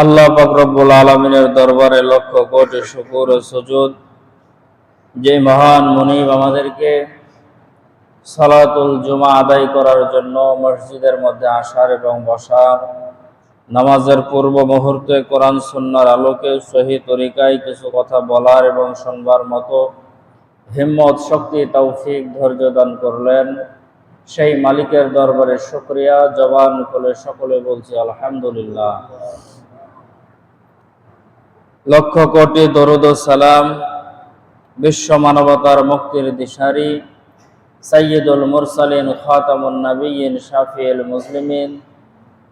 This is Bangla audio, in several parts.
আল্লাহ পাক রব্বুল আলামিনের দরবারে লক্ষ কোটি শুকর ও সুজুদ, যে মহান মুনিব আমাদেরকে সালাতুল জুমা আদায় করার জন্য মসজিদের মধ্যে আসার এবং বসার, নামাজের পূর্ব মুহূর্তে কোরআন সুন্নাহর আলোকে সহি তরিকায় কিছু কথা বলার এবং শুনবার মতো হিম্মত, শক্তি, তৌফিক, ধৈর্য দান করলেন, সেই মালিকের দরবারে শুকরিয়া। জবান খুলে সকলে বলছি আলহামদুলিল্লাহ। লক্ষ কোটি দরুদ ও সালাম বিশ্ব মানবতার মুক্তির দিশারি সাইয়্যিদুল মুরসালিন, খাতামুন নবিয়্যিন, শাফিউল মুসলিমিন,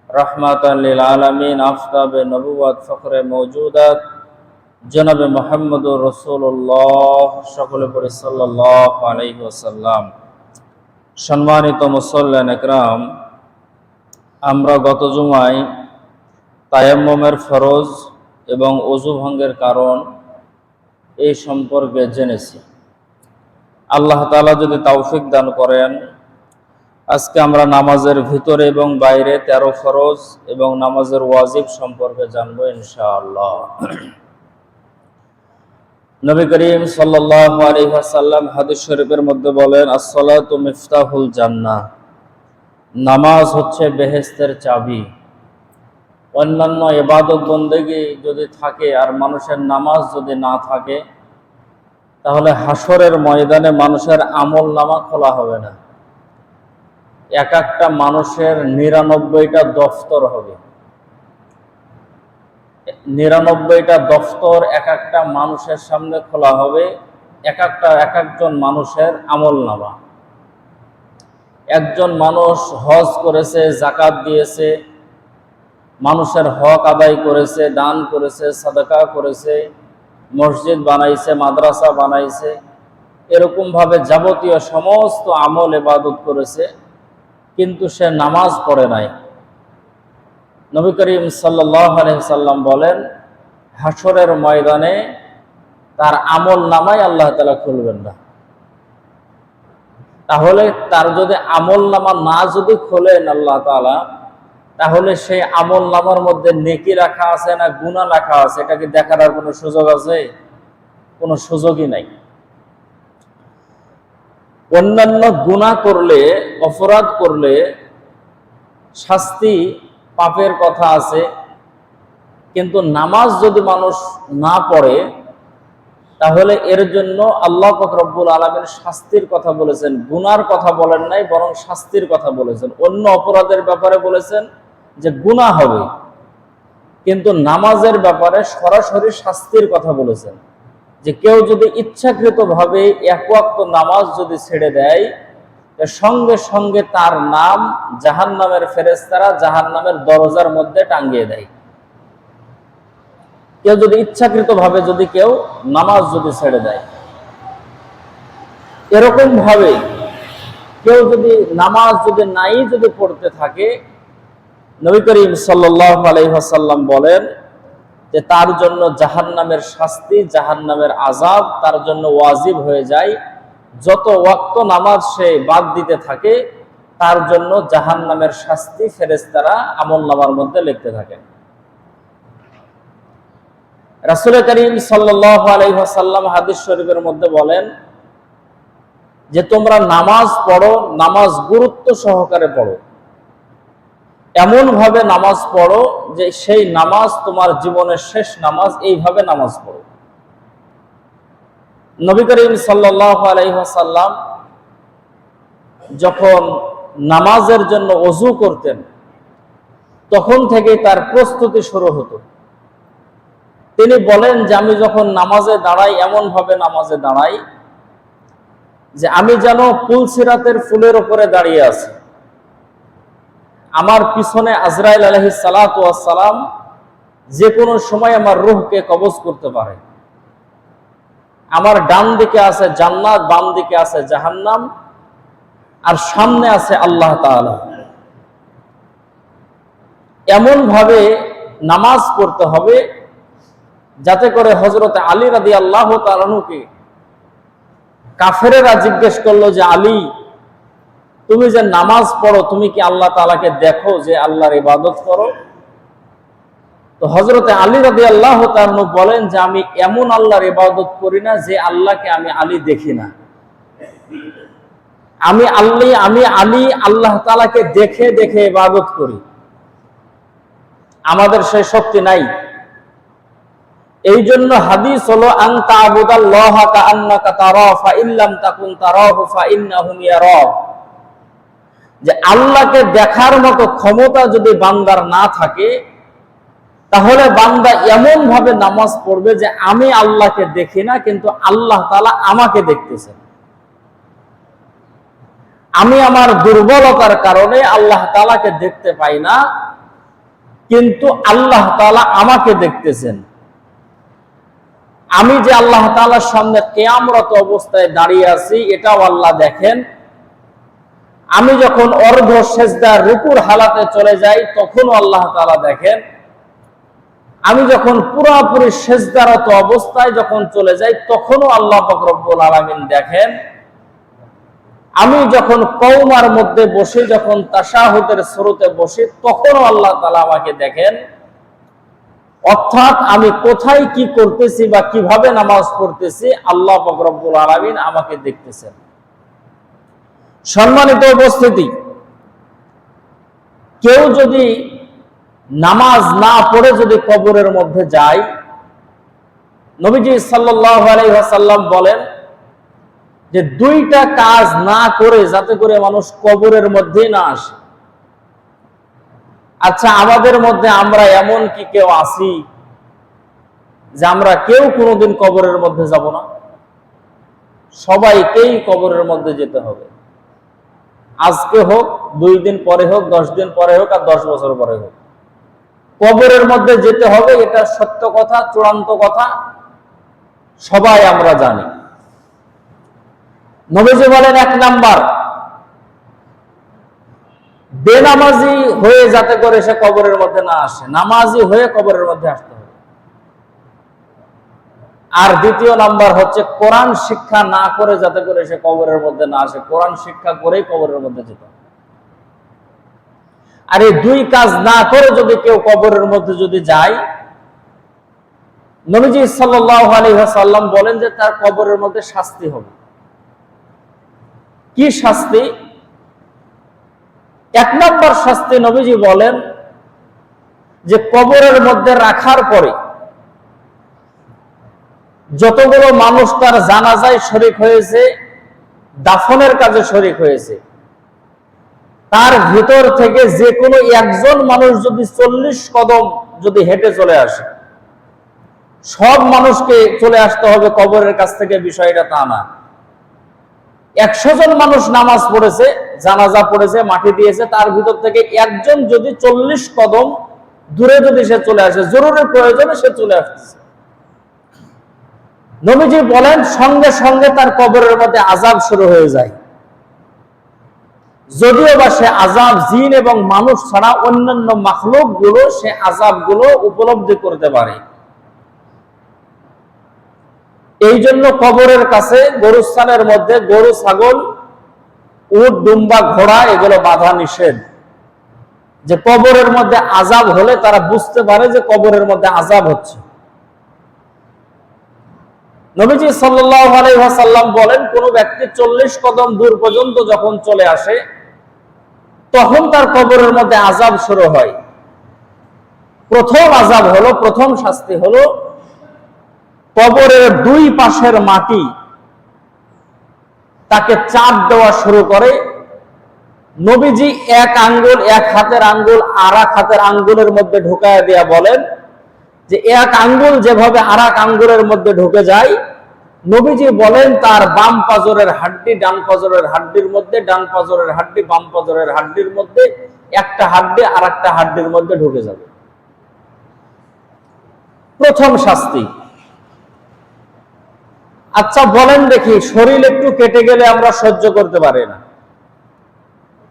রাহমাতাল লিল আলামিন, আফতাবে নবুওয়াত, ফখরে মওজুদাত জনাবে মুহাম্মদুর রাসূলুল্লাহ, সকলে পড়ি সাল্লাল্লাহু আলাইহি ওয়াসাল্লাম। সম্মানিত মুসল্লিন ইকরাম, আমরা গত জুমায় তায়াম্মুমের ফরজ এবং ওযু ভঙ্গের কারণ এই সম্পর্কে জেনেছি। আল্লাহ তাআলা যদি তৌফিক দান করেন, আজকে আমরা নামাজের ভিতরে এবং বাইরে 13 ফরজ এবং নামাজের ওয়াজিব সম্পর্কে জানবো ইনশাআল্লাহ। নবী করিম সাল্লাল্লাহু আলাইহি ওয়াসাল্লাম হাদিস শরীফের মধ্যে বলেন, আস-সালাতু মিফতাহুল জান্নাহ, নামাজ হচ্ছে বেহেশতের চাবি। অন্যান্য ইবাদত বন্দেগী যদি থাকে আর মানুষের নামাজ যদি না থাকে, তাহলে হাসরের ময়দানে মানুষের আমল নামা খোলা হবে না। এক একটা মানুষের 99টা দফতর হবে। 99টা দফতর এক একটা মানুষের সামনে খোলা হবে, এক একজন মানুষের আমল নামা। একজন মানুষ হজ করেছে, যাকাত দিয়েছে, মানুষের হক আদায় করেছে, দান করেছে, সাদাকা করেছে, মসজিদ বানাইছে, মাদ্রাসা বানাইছে, এরকম ভাবে যাবতীয় সমস্ত আমল ইবাদত করেছে, কিন্তু সে নামাজ পড়ে নাই। নবী করিম সাল্লাল্লাহু আলাইহি সাল্লাম বলেন, হাসরের ময়দানে তার আমল নামাই আল্লাহ তাআলা খুলবেন না। তাহলে তার যদি আমল নামা না যদি খোলেন আল্লাহ তাআলা, তাহলে সেই আমল নামার মধ্যে নেকি রাখা আছে না গুনাহ রাখা আছে, এটা কি দেখার আর কোনো সুযোগ আছে? কোনো সুযোগই নাই। অন্যান্য গুনাহ করলে, অপরাধ করলে শাস্তি, পাপের কথা আছে, কিন্তু নামাজ যদি মানুষ না পড়ে, তাহলে এর জন্য আল্লাহ পাক রব্বুল আলামিন শাস্তির কথা বলেছেন, গুনার কথা বলেন নাই, বরং শাস্তির কথা বলেছেন। অন্য অপরাধের ব্যাপারে বলেছেন যে গুনাহ হবে, কিন্তু নামাজের ব্যাপারে সরাসরি শাস্তির কথা বলেছেন, যে কেউ যদি ইচ্ছাকৃতভাবে এক ওয়াক্ত নামাজ যদি ছেড়ে দেয়, সঙ্গে সঙ্গে তার নাম জাহান্নামের ফেরেশতারা জাহান্নামের দরজার মধ্যে টাঙ্গিয়ে দেয়। কেউ যদি ইচ্ছাকৃতভাবে যদি কেউ নামাজ যদি ছেড়ে দেয়, এরকম ভাবে কেউ যদি নামাজ যদি নাই যদি পড়তে থাকে, নবী করিম সাল্লাল্লাহু আলাইহি ওয়াসাল্লাম বলেন যে তার জন্য জাহান্নামের শাস্তি, জাহান্নামের আযাব তার জন্য ওয়াজিব হয়ে যায়। যত ওয়াক্ত নামাজ সে বাদ দিতে থাকে, তার জন্য জাহান্নামের শাস্তি ফেরেশতারা আমলনামার মধ্যে লিখতে থাকেন। রাসূল করিম সাল্লাল্লাহু আলাইহি ওয়াসাল্লাম হাদিস শরীফের মধ্যে বলেন যে তোমরা নামাজ পড়ো, নামাজ গুরুত্ব সহকারে পড়ো, এমন ভাবে নামাজ পড়ো যে সেই নামাজ তোমার জীবনের শেষ নামাজ, এইভাবে নামাজ পড়ো। নবী করিম সাল্লাল্লাহু আলাইহি ওয়াসাল্লাম যখন নামাজের জন্য ওযু করতেন, তখন থেকেই তার প্রস্তুতি শুরু হতো। তিনি বলেন যে আমি যখন নামাজে দাঁড়াই, এমন ভাবে নামাজে দাঁড়াই যে আমি যেন পুলসিরাতের ফুলের উপরে দাঁড়িয়ে আছি। আমার পিছনে আজরাইল আলাইহিস সালাতু ওয়াস সালাম যে কোনো সময় আমার রূহকে কবজ করতে পারে। আমার ডান দিকে আছে জান্নাত, বাম দিকে আছে জাহান্নাম, আর সামনে আছে আল্লাহ তাআলা। এমন ভাবে নামাজ পড়তে হবে যাতে করে হযরত আলী রাদিয়াল্লাহু তাআলা আনহুকে কাফেরেরা জিজ্ঞেস করলো যে আলী, তুমি যে নামাজ পড়ো, তুমি কি আল্লাহ তাআলাকে দেখো যে আল্লাহর ইবাদত করো? তো হযরতে আলী রাদিয়াল্লাহু তাআলা বলেন যে আমি এমন আল্লাহর ইবাদত করি না যে আল্লাহকে আমি আলী দেখি না। আমি আলী আল্লাহ তাআলাকে দেখে দেখে ইবাদত করি। আমাদের সেই শক্তি নাই। এই জন্য হাদিস হলো আনতা আবুদাল্লাহ কাআন্নাকা তারা ফা ইল্লাম তাকুন তারাহু ফা ইন্নাহু ইয়ারাক, যে আল্লাহকে দেখার মতো ক্ষমতা যদি বান্দার না থাকে তাহলে বান্দা এমন ভাবে নামাজ পড়বে যে আমি আল্লাহকে দেখি না কিন্তু আল্লাহ তাআলা আমাকে দেখতেছেন। আমি আমার দুর্বলতার কারণে আল্লাহ তাআলাকে দেখতে পাই না কিন্তু আল্লাহ তাআলা আমাকে দেখতেছেন। আমি যে আল্লাহ তাআলার সামনে কিয়ামরত অবস্থায় দাঁড়িয়ে আছি এটাও আল্লাহ দেখেন। আমি যখন অর্ধ সেজদার রুকুর হালাতে চলে যাই তখনও আল্লাহ তাআলা দেখেন। আমি যখন পুরোপুরি সেজদারত অবস্থায় যখন চলে যাই তখনও আল্লাহ পাক রব্বুল আলামিন দেখেন। আমি যখন কওমার মধ্যে বসে যখন তাশাহুদের শুরুতে বসি তখনও আল্লাহ তাআলা আমাকে দেখেন। অর্থাৎ আমি কোথায় কি করতেছি বা কিভাবে নামাজ পড়তেছি আল্লাহ পাক রব্বুল আলামিন আমাকে দেখতেছেন। সম্মানিত উপস্থিতি, কেউ যদি নামাজ না পড়ে যদি কবরের মধ্যে যায়, নবীজি সাল্লাল্লাহু আলাইহি ওয়াসাল্লাম বলেন যে দুইটা কাজ না করে যাতে করে মানুষ কবরের মধ্যে না আসে। আচ্ছা, আমাদের মধ্যে আমরা এমন কি কেউ আছি যে আমরা কেউ কোনোদিন কবরের মধ্যে যাব না? সবাইকেই কবরের মধ্যে যেতে হবে। আজকে হোক, 2 দিন পরে হোক, 10 দিন পরে হোক, আর 10 বছর পরে হোক, কবরের মধ্যে যেতে হবে। এটা সত্য কথা, চূড়ান্ত কথা, সবাই আমরা জানি। নবীজি বলেন 1 নাম্বার, বেনামাজি হয়ে যাতে করে সে কবরের মধ্যে না আসে, নামাজি হয়ে কবরের মধ্যে আসতে হবে। আর 2 নাম্বার হচ্ছে কোরআন শিক্ষা না করে যাতে করে সে কবরের মধ্যে না আসে, কোরআন শিক্ষা করেই কবরের মধ্যে যেতে হবে। আর এই 2 কাজ না করে যদি কেউ কবরের মধ্যে যদি যায়, নবীজি সাল্লাল্লাহু আলাইহি ওয়াসাল্লাম বলেন যে তার কবরের মধ্যে শাস্তি হবে। কি শাস্তি? 1 নম্বর শাস্তি নবীজি বলেন যে কবরের মধ্যে রাখার পরে যতগুলো মানুষ তার জানাজায় শরীক হয়েছে, দাফনের কাজে শরীক হয়েছে, তার ভিতর থেকে যে কোনো একজন মানুষ যদি 40 কদম যদি হেঁটে চলে আসে, সব মানুষকে চলে আসতে হবে কবরের কাছ থেকে, বিষয়টা তা না। 100 জন মানুষ নামাজ পড়েছে, জানাজা পড়েছে, মাটি দিয়েছে, তার ভিতর থেকে একজন যদি 40 কদম দূরে যদি সে চলে আসে, জরুরি প্রয়োজনে সে চলে আসছে, নবীজি বলেন সঙ্গে সঙ্গে তার কবরের মধ্যে আযাব শুরু হয়ে যায়। যদিও বা সে আযাব জিন এবং মানুষ ছাড়া অন্যান্য মাখলুক গুলো সে আযাব গুলো উপলব্ধি করতে পারে। এই জন্য কবরের কাছে গরুস্থানের মধ্যে গরু, ছাগল, উট, দুম্বা, ঘোড়া এগুলো বাধা নিষেধ। যে কবরের মধ্যে আযাব হলে তারা বুঝতে পারে যে কবরের মধ্যে আযাব হচ্ছে। নবীজি সাল্লাল্লাহু আলাইহি ওয়াসাল্লাম বলেন কোন ব্যক্তি 40 কদম দূর পর্যন্ত যখন চলে আসে তখন তার কবরের মধ্যে আযাব শুরু হয়। প্রথম আযাব হলো, প্রথম শাস্তি হলো কবরের 2 পাশের মাটি তাকে চাপ দেওয়া শুরু করে। নবীজি এক হাতের আঙ্গুল আর এক হাতের আঙ্গুলের মধ্যে ঢুকায় দেয়া বলেন যে এক আঙ্গুল যেভাবে আর এক আঙ্গুলের মধ্যে ঢুকে যায়, নবীজি বলেন তার বাম পাজরের হাড্ডি ডান পাজরের হাড্ডির মধ্যে, ডান পাজরের হাড্ডি বাম পাজরের হাড্ডির মধ্যে, একটা হাড্ডি আর একটা হাড্ডির মধ্যে ঢুকে যাবে। প্রথম শাস্তি। আচ্ছা বলেন দেখি, শরীর একটু কেটে গেলে আমরা সহ্য করতে পারি না,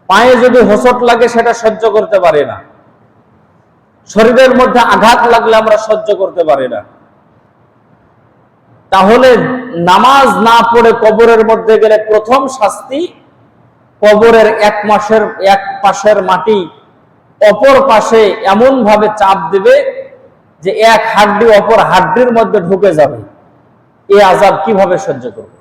পায়ে যদি হোঁচট লাগে সেটা সহ্য করতে পারি না, শরীরের মধ্যে আঘাত লাগলে আমরা সহ্য করতে পারি না, তাহলে নামাজ না পড়ে কবরের মধ্যে গেলে প্রথম শাস্তি কবরের এক পাশের মাটি অপর পাশে এমন ভাবে চাপ দিবে যে এক হাড্ডি অপর হাড্ডির মধ্যে ঢুকে যাবে, এই আযাব কিভাবে সহ্য করবে?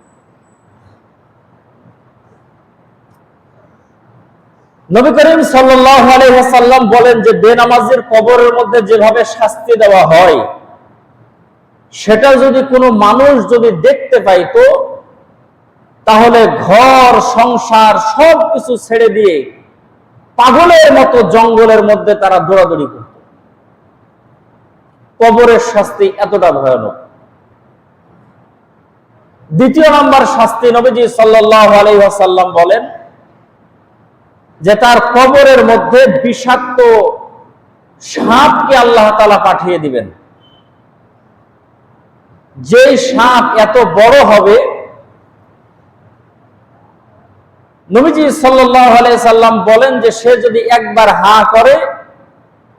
নবী করিম সাল্লাল্লাহু আলাইহি ওয়াসাল্লাম বলেন যে বেনামাজির কবরের মধ্যে যেভাবে শাস্তি দেওয়া হয়, সেটা যদি কোনো মানুষ যদি দেখতে পাইতো, তাহলে ঘর সংসার সবকিছু ছেড়ে দিয়ে পাগলের মতো জঙ্গলের মধ্যে তারা দৌড়াদৌড়ি করত। কবরের শাস্তি এতটা ভয়ানক। দ্বিতীয় নম্বর শাস্তি, নবীজি সাল্লাল্লাহু আলাইহি ওয়াসাল্লাম বলেন যে তার কবরের মধ্যে বিষাক্ত সাপকে আল্লাহ তাআলা পাঠিয়ে দিবেন। যেই সাপ এত বড় হবে, নবীজি সাল্লাল্লাহু আলাইহি সাল্লাম বলেন যে সে যদি একবার হা করে,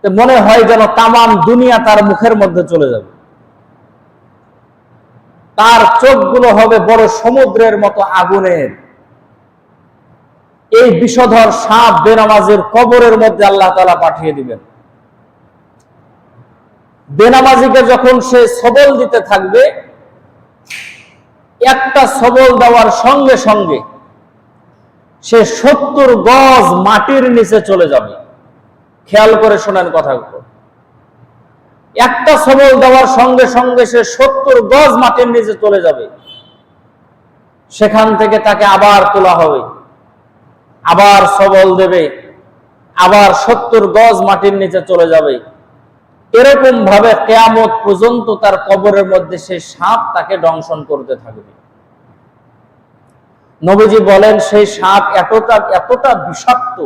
তো মনে হয় যেন তামাম দুনিয়া তার মুখের মধ্যে চলে যাবে। তার চোখগুলো হবে বড় সমুদ্রের মতো আগুনের। এই বিষধর সাপ বেনামাজির কবরের মধ্যে আল্লাহ তাআলা পাঠিয়ে দিবেন। বেনামাজিকে যখন সে সবল দিতে থাকবে, একটা সবল দেওয়ার সঙ্গে সঙ্গে সে 70 গজ মাটির নিচে চলে যাবে। খেয়াল করে শোনেন কথাগুলো। একটা সবল দেওয়ার সঙ্গে সঙ্গে সে 70 গজ মাটির নিচে চলে যাবে। সেখান থেকে তাকে আবার তোলা হবে, আবার সবল দেবে, আবার 70 গজ মাটির নিচে চলে যাবে। এরকম ভাবে কিয়ামত পর্যন্ত তার কবরের মধ্যে সেই সাপ তাকে দংশন করতে থাকবে। নবীজি বলেন সেই সাপ এতটা বিষাক্ত,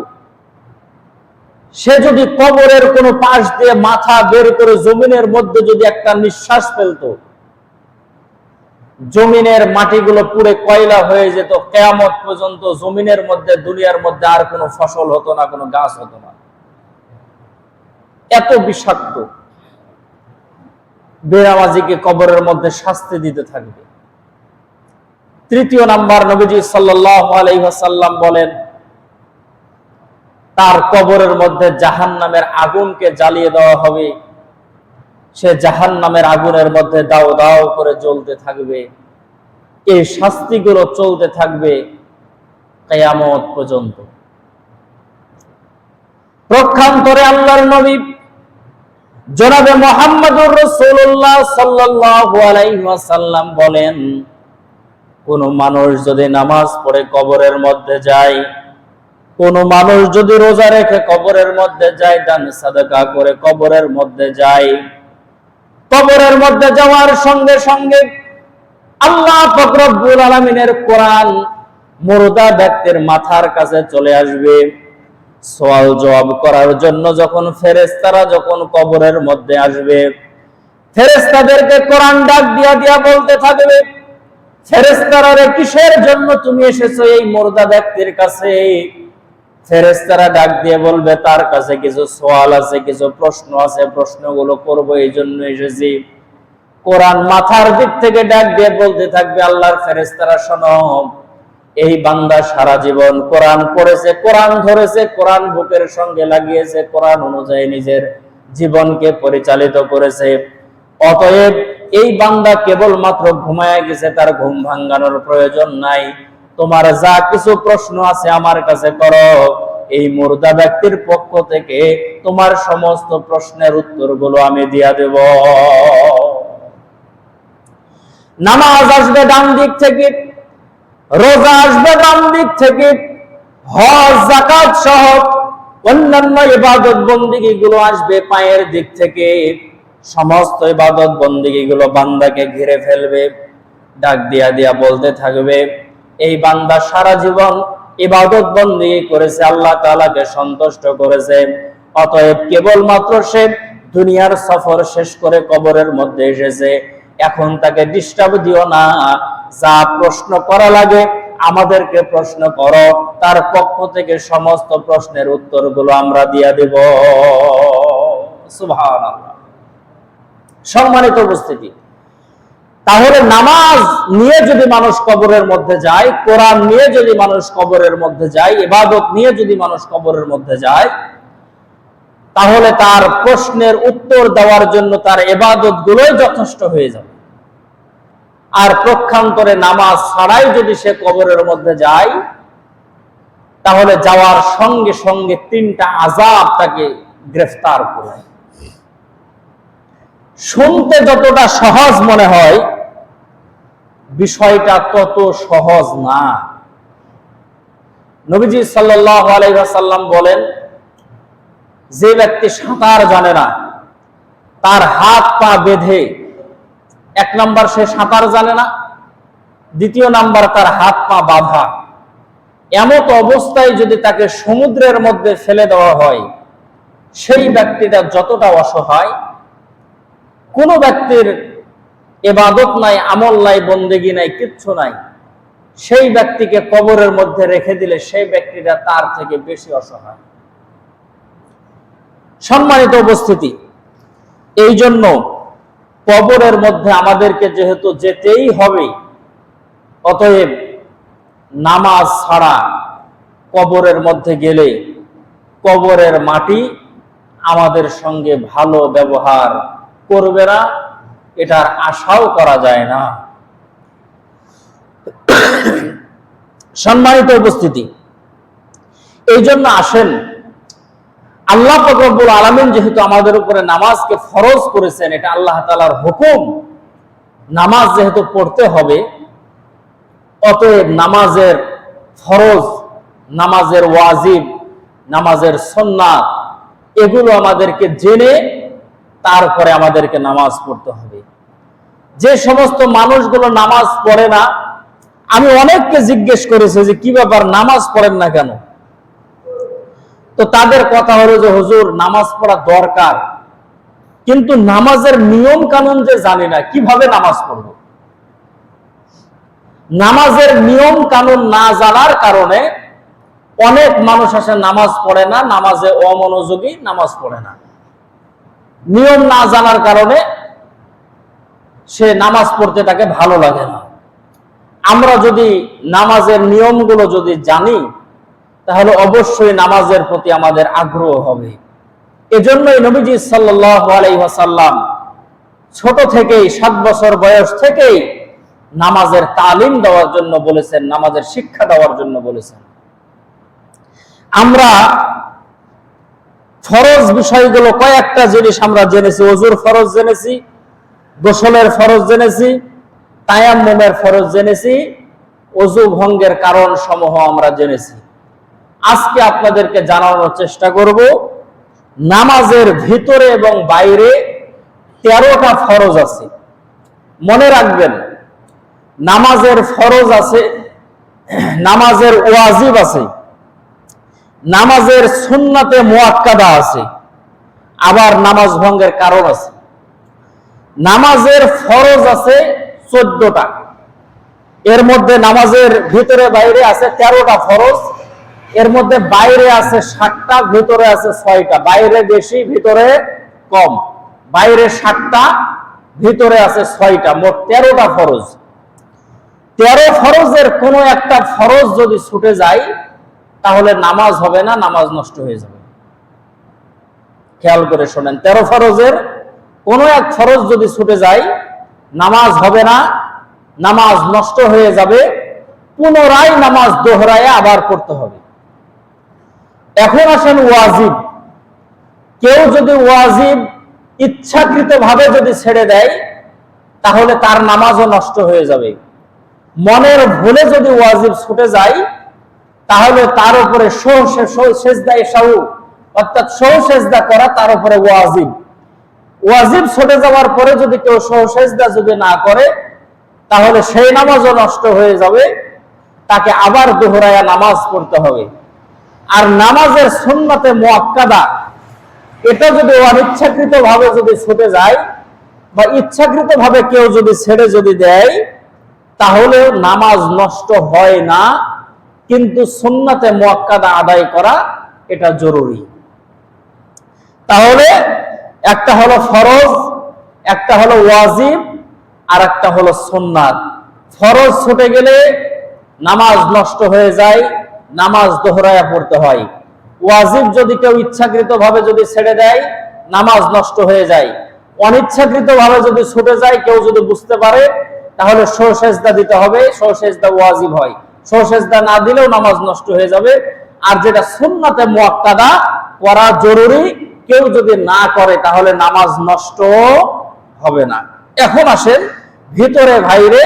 সে যদি কবরের কোনো পাশ দিয়ে মাথা বের করে জমিনের মধ্যে যদি একটা নিঃশ্বাস ফেলতো, জমিনের মাটিগুলো পুড়ে কয়লা হয়ে যেত। কিয়ামত পর্যন্ত জমিনের মধ্যে, দুনিয়ার মধ্যে আর কোনো ফসল হতো না, কোনো গাছ হতো না। এত বিষাক্ত বেনামাজিকে কবরের মধ্যে শাস্তি দিতে থাকবে। তৃতীয় নাম্বার, নবীজি সাল্লাল্লাহু আলাইহি ওয়াসাল্লাম বলেন তার কবরের মধ্যে জাহান্নামের আগুনকে জ্বালিয়ে দেওয়া হবে। সে জাহান্নামের আগুনের মধ্যে দাও দাও করে জ্বলতে থাকবে। এই শাস্তিগুলো চলতে থাকবে কিয়ামত পর্যন্ত। পক্ষান্তরে আল্লাহর নবী জনাবে মুহাম্মদুর রাসূলুল্লাহ সাল্লাল্লাহু আলাইহি ওয়াসাল্লাম বলেন, কোন মানুষ যদি নামাজ পড়ে কবরের মধ্যে যায়, কোন মানুষ যদি রোজা রেখে কবরের মধ্যে যায়, দান সাদাকা করে কবরের মধ্যে যায়, কবরের মধ্যে যাওয়ার সঙ্গে সঙ্গে আল্লাহ পাক রব্বুল আলামিনের কোরআন মুর্দা ব্যক্তির মাথার কাছে চলে আসবে। সওয়াল জবাব করার জন্য যখন ফেরেশতারা যখন কবরের মধ্যে আসবে, ফেরেশতাদেরকে কোরআন ডাক দিয়া দিয়া বলতে থাকবে, ফেরেশতারা রে কিসের জন্য তুমি এসেছো এই মুর্দা ব্যক্তির কাছে? ফেরেশতারা ডাক দিয়ে বলবে তার কাছে কিছু সওয়াল আছে, কিছু প্রশ্ন আছে, প্রশ্নগুলো করব এই জন্য এসেছি। কোরআন মাথার দিক থেকে ডাক দিয়ে বলতে থাকবে, আল্লাহর ফেরেশতারা শোনো, এই বান্দা সারা জীবন কোরআন পড়েছে, কোরআন ধরেছে, কোরআন বুকের সঙ্গে লাগিয়েছে, কোরআন অনুযায়ী নিজের জীবনকে পরিচালিত করেছে। অতএব এই বান্দা কেবলমাত্র ঘুমায় গেছে, তার ঘুম ভাঙানোর প্রয়োজন নাই। তোমার যা কিছু প্রশ্ন আছে আমার কাছে করো, এই মুর্দা ব্যক্তির পক্ষ থেকে তোমার সমস্ত প্রশ্নের উত্তরগুলো আমি দিয়া দেব। নামাজ আসবে ডান দিক থেকে, রোজা আসবে ডান দিক থেকে, হজ যাকাত সহ অন্যান্য ইবাদত বন্দেগী গুলো আসবে পায়ের দিক থেকে। সমস্ত ইবাদত বন্দেগী গুলো বান্দাকে ঘিরে ফেলবে, ডাক দিয়া দিয়া বলতে থাকবে, এই বান্দা সারা জীবন ইবাদত বন্দেগী করেছে, আল্লাহ তাআলাকে সন্তুষ্ট করেছে, অতএব কেবলমাত্র সে দুনিয়ার সফর শেষ করে কবরের মধ্যে এসেছে। এখন তাকে ডিস্টার্ব দিও না, যা প্রশ্ন করা লাগে আমাদেরকে প্রশ্ন করো, তার পক্ষ থেকে সমস্ত প্রশ্নের উত্তরগুলো আমরা দিয়া দেব। সুবহানাল্লাহ। সম্মানিত উপস্থিতি, তাহলে নামাজ নিয়ে যদি মানুষ কবরের মধ্যে যায়, কোরআন নিয়ে যদি মানুষ কবরের মধ্যে যায়, ইবাদত নিয়ে যদি মানুষ কবরের মধ্যে যায়, তাহলে তার প্রশ্নের উত্তর দেওয়ার জন্য তার ইবাদত গুলোই যথেষ্ট হয়ে যাবে। আর পক্ষান্তরে নামাজ ছাড়াই যদি সে কবরের মধ্যে যায়, তাহলে যাওয়ার সঙ্গে সঙ্গে 3টা আযাব তাকে গ্রেফতার করে। শুনতে যতটা সহজ মনে হয়, বিষয়টা তত সহজ না। নবীজি সাল্লাল্লাহু আলাইহি ওয়াসাল্লাম বলেন, যে ব্যক্তি সাঁতার জানে না, তার হাত পা বেঁধে, 1 নাম্বার সে সাঁতার জানে না, 2য় নাম্বার তার হাত পা বাঁধা, এমত অবস্থায় যদি তাকে সমুদ্রের মধ্যে ফেলে দেওয়া হয়, সেই ব্যক্তিটা যতটা অসহায়, কোন ব্যক্তির ইবাদত নাই, আমল নাই, বন্দেগী নাই, কিচ্ছু নাই, সেই ব্যক্তিকে কবরের মধ্যে রেখে দিলে সেই ব্যক্তিটা তার থেকে বেশি অসহায়। সম্মানিত উপস্থিতি, এই জন্য কবরের মধ্যে আমাদেরকে যেহেতু যেতেই হবে, অতএব নামাজ ছাড়া কবরের মধ্যে গেলে কবরের মাটি আমাদের সঙ্গে ভালো ব্যবহার করবে না, এটার আশাও করা যায় না। সম্মানিত উপস্থিতি, এই জন্য আসেন, আল্লাহ পাক রব্বুল আলামিন যেহেতু আমাদের উপরে নামাজকে ফরজ করেছেন, এটা আল্লাহ তাআলার হুকুম, নামাজ যেহেতু পড়তে হবে, অতএব নামাজের ফরজ, নামাজের ওয়াজিব, নামাজের সুন্নাত, এগুলো আমাদেরকে জেনে তারপরে আমাদেরকে নামাজ পড়তে হবে। যে সমস্ত মানুষগুলো নামাজ পড়ে না, আমি অনেককে জিজ্ঞেস করেছি যে কি ব্যাপার, নামাজ পড়েন না কেন? তো তাদের কথা হলো যে হুজুর, নামাজ পড়া দরকার, কিন্তু নামাজের নিয়ম কানুন যে জানি না, কিভাবে নামাজ পড়ব? নামাজের নিয়ম কানুন না জানার কারণে অনেক মানুষ আসে নামাজ পড়ে না, নামাজে অমনোযোগী, নামাজ পড়ে না। নিয়ম না জানার কারণে সে নামাজ পড়তে তাকে ভালো লাগে না। আমরা যদি নামাজের নিয়মগুলো যদি জানি, তাহলে অবশ্যই নামাজের প্রতি আমাদের আগ্রহ হবে। এজন্যই নবীজি সাল্লাল্লাহু আলাইহি ওয়াসাল্লাম ছোট থেকেই, 7 বছর বয়স থেকেই নামাজের তালিম দেওয়ার জন্য বলেছেন, নামাজের শিক্ষা দেওয়ার জন্য বলেছেন। আমরা ফরজ বিষয়গুলো কয়েকটা জিনিস আমরা জেনেছি। ওযুর ফরজ জেনেছি, গোসলের ফরজ জেনেছি, তায়াম্মুমের ফরজ জেনেছি, ওযু ভঙ্গের কারণ সমূহ আমরা জেনেছি। আজকে আপনাদেরকে জানানোর চেষ্টা করব, নামাজের ভিতরে এবং বাইরে 13টা ফরজ আছে। মনে রাখবেন, নামাজের ফরজ আছে, নামাজের ওয়াজিব আছে, নামাজের সুন্নাতে মুআক্কাদা আছে, আবার নামাজ ভঙ্গের কারণ আছে। নামাজের ফরজ আছে 14টা, এর মধ্যে নামাজের ভিতরে বাইরে আছে 13টা ফরজ, এর মধ্যে বাইরে আছে 7টা, ভিতরে আছে 6টা। বাইরে বেশি, ভিতরে কম। বাইরে 7টা, ভিতরে আছে 6টা, মোট 13টা ফরজ। 13 ফরজের কোনো একটা ফরজ যদি ছুটে যায়, তাহলে নামাজ হবে না, নামাজ নষ্ট হয়ে যাবে। খেয়াল করে শোনেন, 13 ফরজের কোনো এক ফরজ যদি ছুটে যায়, নামাজ হবে না, নামাজ নষ্ট হয়ে যাবে, পুনরায় নামাজ দোহরায় আবার পড়তে হবে। এখন আসেন ওয়াজিব। কেউ যদি ওয়াজিব ইচ্ছাকৃতভাবে যদি ছেড়ে দেয়, তাহলে তার নামাজও নষ্ট হয়ে যাবে। মনের ভুলে যদি ওয়াজিব ছুটে যায়, তাহলে তার উপরে সেজদায়ে সাহু, অর্থাৎ সেজদা করা তার উপরে ওয়াজিব। ওয়াজিব ছুটে যাওয়ার পরে যদি কেউ সেজদা যদি না করে, তাহলে সেই নামাজও নষ্ট হয়ে যাবে, তাকে আবার দোহরায়া নামাজ পড়তে হবে। আর নামাজের সুন্নাতে মুআক্কাদা, এটা যদি অনিচ্ছাকৃতভাবে যদি ছুটে যায় বা ইচ্ছাকৃতভাবে কেউ যদি ছেড়ে যদি দেয়, তাহলে নামাজ নষ্ট হয় না, কিন্তু সুন্নাতে মুআক্কাদা আদায় করা এটা জরুরি। তাহলে একটা হলো ফরজ, একটা হলো ওয়াজিব, আর একটা হলো সুন্নাত। ফরজ ছুটে গেলে নামাজ নষ্ট হয়ে যায়, নামাজ দোহরায়া পড়তে হয়। ওয়াজিব যদি কেউ ইচ্ছাকৃত ভাবে যদি ছেড়ে দেয় নামাজ নষ্ট হয়ে যায়, অনিচ্ছাকৃত ভাবে যদি ছুটে যায় কেউ যদি বুঝতে পারে তাহলে সহসেজদা দিতে হবে, সহসেজদা ওয়াজিব হয়, সহসেজদা না দিলেও নামাজ নষ্ট হয়ে যাবে। আর যেটা সুন্নাতে মুআক্কাদা করা জরুরি, কেউ যদি না করে তাহলে নামাজ নষ্ট হবে না। এখন আসেন ভিতরে বাইরে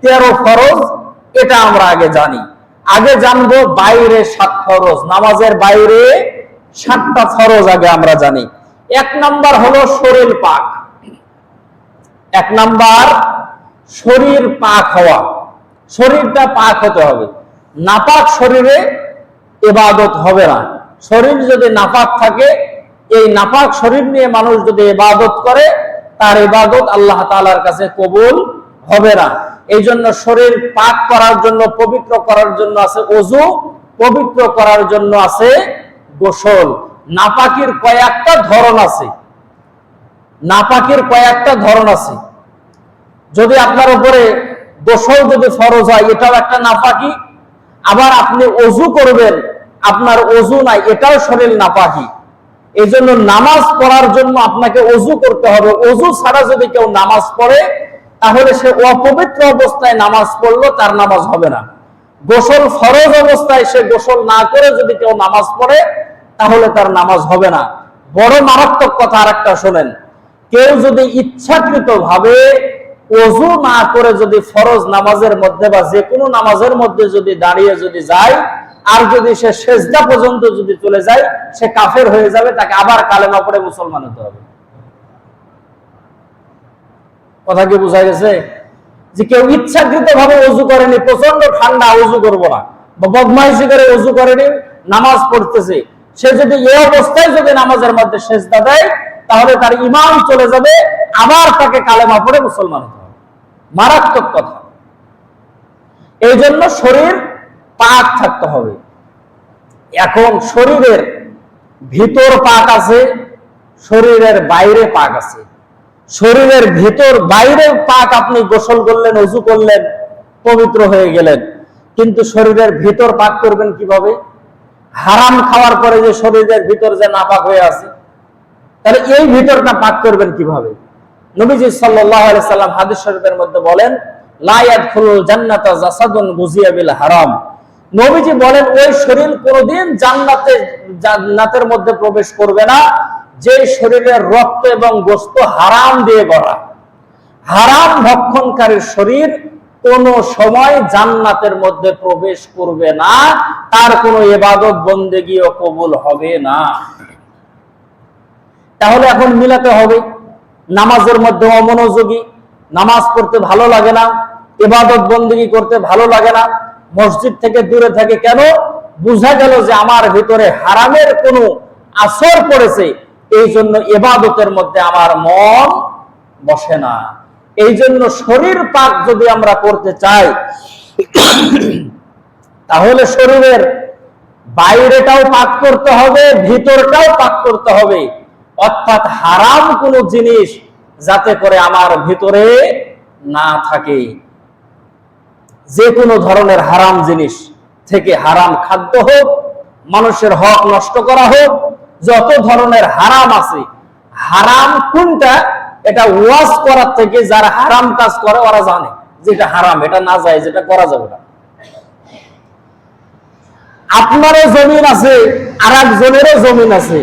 13 ফরজ, এটা আমরা আগে জানি। আগে জানবো বাইরে 7 ফরজ, নামাজের বাইরে 7টা ফরজ আগে আমরা জানি। 1 নাম্বার হলো শরীর পাক। 1 নাম্বার শরীর পাক হওয়া, শরীরটা পাক হতে হবে। নাপাক শরীরে ইবাদত হবে না। শরীর যদি নাপাক থাকে, এই নাপাক শরীর নিয়ে মানুষ যদি ইবাদত করে, তার ইবাদত আল্লাহ তাআলার কাছে কবুল হবে না। এই জন্য শরীর পাক করার জন্য, পবিত্র করার জন্য আছে ওযু, পবিত্র করার জন্য আছে গোসল। নাপাকির কয়েকটা ধরন আছে, নাপাকির কয়েকটা ধরন আছে। যদি আপনার উপরে গোসল যদি ফরজ হয়, এটাও একটা নাপাকি। আবার আপনি ওযু করবেন, আপনার ওযু নাই, এটাও শরীর নাপাকি। এই জন্য নামাজ পড়ার জন্য আপনাকে ওযু করতে হবে। ওযু ছাড়া যদি কেউ নামাজ পড়ে তাহলে সে অপবিত্র অবস্থায় নামাজ পড়লো, তার নামাজ হবে না। গোসল ফরজ অবস্থায় সে গোসল না করে যদি কেউ নামাজ পড়ে তাহলে তার নামাজ হবে না। বড় মারাত্মক কথা আরেকটা শোনেন, কেউ যদি ইচ্ছাকৃত ভাবে ওযু না করে যদি ফরজ নামাজের মধ্যে বা যে কোনো নামাজের মধ্যে যদি দাঁড়িয়ে যদি যায়, আর যদি সে সেজদা পর্যন্ত যদি চলে যায়, সে কাফের হয়ে যাবে, তাকে আবার কালেমা পড়ে মুসলমান হতে হবে। কথা কি বোঝা গেছে? যে কেউ ইচ্ছাকৃত ভাবে ওযু করেনি, প্রচন্ড ঠান্ডা ওযু করবো না, বা বদমাইশি করে ওযু করেনি, নামাজ পড়তেছে, সে যদি এই অবস্থায় যদি নামাজের মধ্যে সেজদা দেয় তাহলে তার ঈমান চলে যাবে, আবার তাকে কালেমা পড়ে মুসলমান হতে হবে। মারাত্মক কথা। এই জন্য শরীর পাক থাকতে হবে। এখন শরীরের ভিতর পাক আছে, শরীরের বাইরে পাক আছে। শরীরের ভিতর বাইরে পাক, আপনি গোসল করলেন, ওযু করলেন, পবিত্র হয়ে গেলেন, কিন্তু শরীরের ভিতর পাক করবেন কিভাবে? হারাম খাওয়ার পরে যে শরীরের ভিতর যে নাপাক হয়ে আছে, তাহলে এই ভিতরটা পাক করবেন কিভাবে? নবীজি সাল্লাল্লাহু আলাইহি সাল্লাম হাদিস শরীফের মধ্যে বলেন, লা ইয়াদখুলুল জান্নাতা জাসাদুন গুজিয়া বিল হারাম। নবীজি বলেন, ওই শরীর কোনোদিন জান্নাতের মধ্যে প্রবেশ করবে না যে শরীরের রক্ত এবং গোশত হারাম দিয়ে গড়া। হারাম ভক্ষণকারীর শরীর কোন সময় জান্নাতের মধ্যে প্রবেশ করবে না, তার কোনো ইবাদত বন্দেগীও কবুল হবে না। তাহলে এখন মিলাতে হবে, নামাজের মধ্যে অমনোযোগী, নামাজ পড়তে ভালো লাগে না, ইবাদত বন্দেগী করতে ভালো লাগে না, মসজিদ থেকে দূরে থাকে। কেন? বোঝা গেল যে আমার ভিতরে হারামের কোনো আসর পড়েছে, এই জন্য ইবাদতের মধ্যে আমার মন বসে না। এই জন্য শরীর পাক যদি আমরা করতে চাই তাহলে শরীরের বাইরেটাও পাক করতে হবে, ভিতরটাও পাক করতে হবে। অর্থাৎ হারাম কোনো জিনিস যাতে করে আমার ভিতরে না থাকে। যে কোনো ধরনের হারাম জিনিস থেকে, হারাম খাদ্য হোক, মানুষের হক নষ্ট করা হোক, যত ধরনের হারাম আছে, হারাম কোনটা এটা ওয়াজ করার থেকে যারা হারাম কাজ করে ওরা জানে যেটা হারাম, এটা না যায়, যেটা করা যাবে না। আপনারও জমিন আছে, আর একজনেরও জমিন আছে।